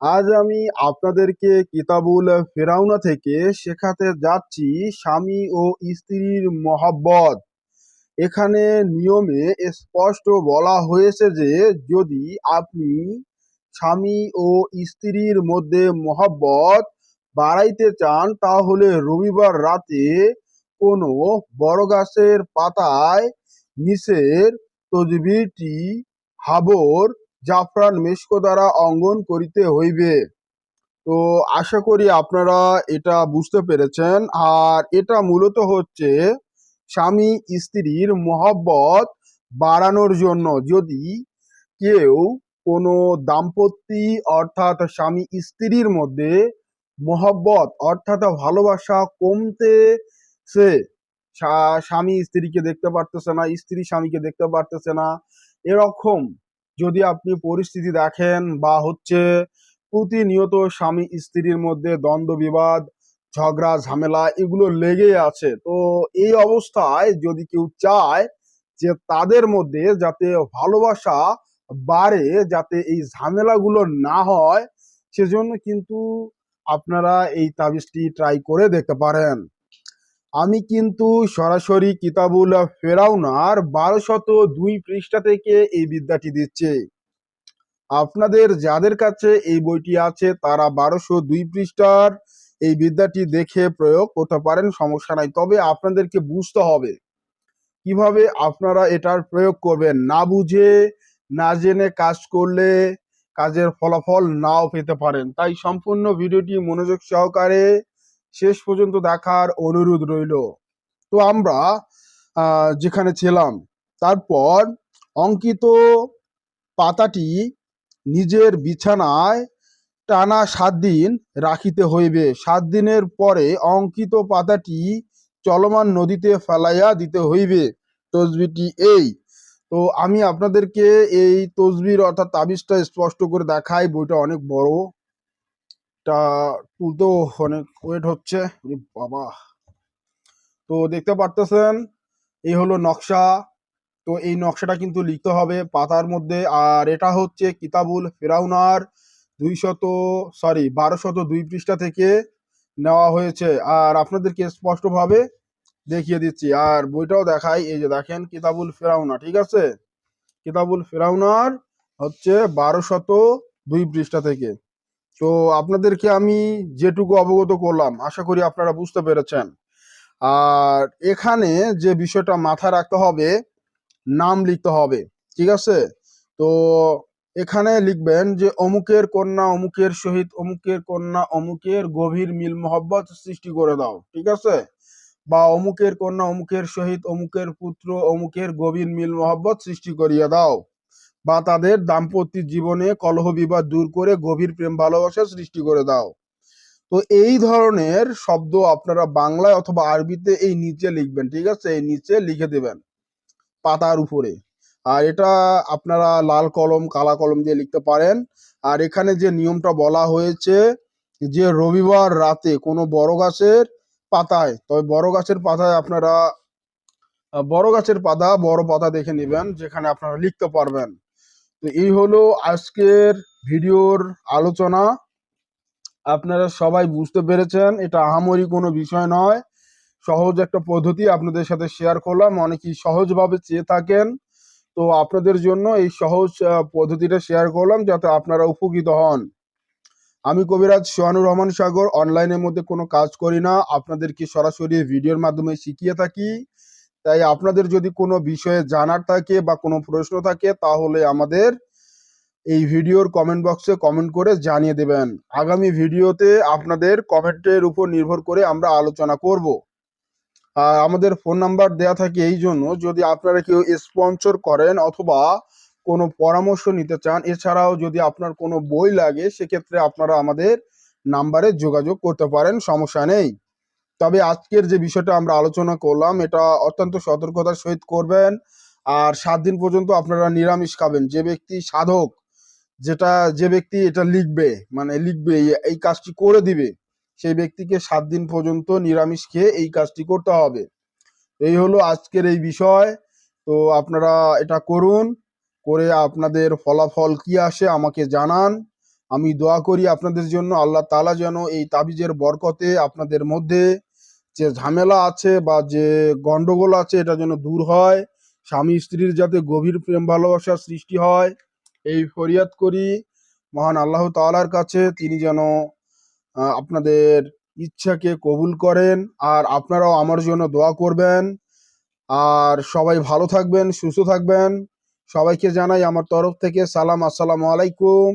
আজ আমি আপনাদেরকে কিতাবুল ফেরাউনা থেকে শেখাতে যাচ্ছি স্বামী ও স্ত্রীর মহব্বত। এখানে নিয়মে স্পষ্ট বলা হয়েছে যে যদি আপনি স্বামী ও স্ত্রীর মধ্যে মহব্বত বাড়াইতে চান তাহলে রবিবার রাতে কোনো বড় গাছের পাতায় নিচের তদবিরটি হাবর জাফরান মেশক দ্বারা অঙ্কন করিতে হইবে। তো আশা করি আপনারা এটা বুঝতে পেরেছেন। আর এটা মূলত হচ্ছে স্বামী স্ত্রীর মহব্বত বাড়ানোর জন্য। যদি কেউ কোনো দাম্পত্য অর্থাৎ স্বামী স্ত্রীর মধ্যে মহব্বত অর্থাৎ ভালোবাসা কমতেছে, স্বামী স্ত্রীকে দেখতে পারতেছে না, স্ত্রী স্বামীকে দেখতে পারতেছে না, এরকম যদি আপনি পরিস্থিতি দেখেন বা হচ্ছে প্রতিনিয়ত স্বামী স্ত্রীর মধ্যে দ্বন্দ্ব বিবাদ ঝগড়া ঝামেলা এগুলো লেগেই আছে, তো এই অবস্থায় যদি কেউ চায় যে তাদের মধ্যে যাতে ভালোবাসা বাড়ে, যাতে এই ঝামেলাগুলো না হয়, সেজন্য কিন্তু আপনারা এই তাবিজটি ট্রাই করে দেখতে পারেন। আমি কিন্তু সরাসরি কিতাবুল ফেরাউনার 1202 পৃষ্ঠা থেকে এই বিদ্যাটি দিচ্ছি। আপনাদের যাদের কাছে এই বইটি আছে তারা 1202 পৃষ্ঠার এই বিদ্যাটি দেখে প্রয়োগ করতে পারেন, সমস্যা নাই। তবে আপনাদেরকে বুঝতে হবে কিভাবে আপনারা এটার প্রয়োগ করবেন। না বুঝে না জেনে কাজ করলে কাজের ফলাফল নাও পেতে পারেন। তাই সম্পূর্ণ ভিডিওটি মনোযোগ সহকারে শেষ পর্যন্ত দেখার অনুরোধ রইল। তো আমরা যেখানে ছিলাম, তারপর অঙ্কিত পাতাটি নিজের বিছানায় টানা 7 দিন রাখিতে হইবে। 7 দিনের পরে অঙ্কিত পাতাটি চলমান নদীতে ফেলাইয়া দিতে হইবে। তসবিটি এই। তো আমি আপনাদেরকে এই তসবির অর্থাৎ তাবিজটা স্পষ্ট করে দেখাই। বইটা অনেক বড়, তা তুলতেও অনেক ওয়েট হচ্ছে। বাবা, তো দেখতে পারতেছেন এই হলো নকশা। তো এই নকশাটা কিন্তু লিখতে হবে পাতার মধ্যে। আর এটা হচ্ছে কিতাবুল ফেরাউনার 1202 পৃষ্ঠা থেকে নেওয়া হয়েছে। আর আপনাদেরকে স্পষ্টভাবে দেখিয়ে দিচ্ছি। আর বইটাও দেখাই, এই যে দেখেন কিতাবুল ফেরাউনা, ঠিক আছে? কিতাবুল ফেরাউনার হচ্ছে 1202 পৃষ্ঠা থেকে। তো আপনাদেরকে আমি যেটুকু অবগত করলাম আশা করি আপনারা বুঝতে পেরেছেন। আর এখানে যে বিষয়টা মাথায় রাখতে হবে, নাম লিখতে হবে, ঠিক আছে? তো এখানে লিখবেন যে অমুকের কন্যা অমুকের সহিত অমুকের কন্যা অমুকের গভীর মিল মহব্বত সৃষ্টি করে দাও, ঠিক আছে? বা অমুকের কন্যা অমুকের সহিত অমুকের পুত্র অমুকের গভীর মিল মহব্বত সৃষ্টি করিয়া দাও, বা তাদের দাম্পত্য জীবনে কলহ বিবাদ দূর করে গভীর প্রেম ভালোবাসা সৃষ্টি করে দাও। তো এই ধরনের শব্দ আপনারা বাংলায় অথবা আরবিতে এই নিচে লিখবেন, ঠিক আছে? এই নিচে লিখে দেবেন পাতার উপরে। আর এটা আপনারা লাল কলম কালা কলম দিয়ে লিখতে পারেন। আর এখানে যে নিয়মটা বলা হয়েছে যে রবিবার রাতে কোনো বড় গাছের পাতায়, তবে বড় গাছের পাতায় আপনারা বড় গাছের পাতা বড় পাতা দেখে নেবেন যেখানে আপনারা লিখতে পারবেন। তো এই হলো আজকের ভিডিওর আলোচনা। আপনারা সবাই বুঝতে পেরেছেন, এটা আহামরি কোনো বিষয় নয়, সহজ একটা পদ্ধতি আপনাদের সাথে শেয়ার করলাম। অনেকেই সহজভাবে চেয়ে থাকেন, তো আপনাদের জন্য এই সহজ পদ্ধতিটা শেয়ার করলাম যাতে আপনারা উপকৃত হন। আমি কবিরাজ সোহানুর রহমান সাগর, অনলাইনের মধ্যে কোনো কাজ করি না, আপনাদেরকে সরাসরি ভিডিওর মাধ্যমে শিখিয়ে থাকি। তাই আপনাদের যদি কোনো বিষয়ে জানার থাকে বা কোনো প্রশ্ন থাকে তাহলে আমাদের এই ভিডিওর কমেন্ট বক্সে কমেন্ট করে জানিয়ে দেবেন। আগামী ভিডিওতে আপনাদের কমেন্টের উপর নির্ভর করে আমরা আলোচনা করব। আর আমাদের ফোন নাম্বার দেয়া থাকে এই জন্য, যদি আপনারা কেউ স্পন্সর করেন অথবা কোনো পরামর্শ নিতে চান, এছাড়াও যদি আপনার কোনো বই লাগে, সেক্ষেত্রে আপনারা আমাদের নাম্বারে যোগাযোগ করতে পারেন, সমস্যা নেই। তবে আজকের যে বিষয়টা আমরা আলোচনা করলাম এটা অত্যন্ত সতর্কতার সহিত করবেন। আর 7 দিন পর্যন্ত আপনারা নিরামিষ খাবেন। যে ব্যক্তি সাধক, যে ব্যক্তি এটা লিখবে, মানে লিখবে এই কাজটি করে দিবে, সেই ব্যক্তিকে 7 দিন পর্যন্ত নিরামিষ খেয়ে এই কাজটি করতে হবে। এই হলো আজকের এই বিষয়। তো আপনারা এটা করুন, করে আপনাদের ফলাফল কি আসে আমাকে জানান। আমি দোয়া করি আপনাদের জন্য, আল্লাহ তাআলা যেন এই তাবিজের বরকতে আপনাদের মধ্যে যে ঝামেলা আছে বা যে গন্ডগোল আছে এটা যেন দূর হয়, স্বামী স্ত্রীর যাতে গভীর প্রেম ভালোবাসার সৃষ্টি হয়, এই ফরিয়াদ করি মহান আল্লাহ তাআলার কাছে। তিনি যেন আপনাদের ইচ্ছাকে কবুল করেন। আর আপনারাও আমার জন্য দোয়া করবেন। আর সবাই ভালো থাকবেন, সুস্থ থাকবেন। সবাইকে জানাই আমার তরফ থেকে সালাম, আসসালামু আলাইকুম।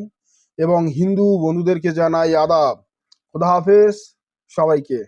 এবং হিন্দু বন্ধুদেরকে জানাই আদাব। খুদা হাফেজ সবাইকে।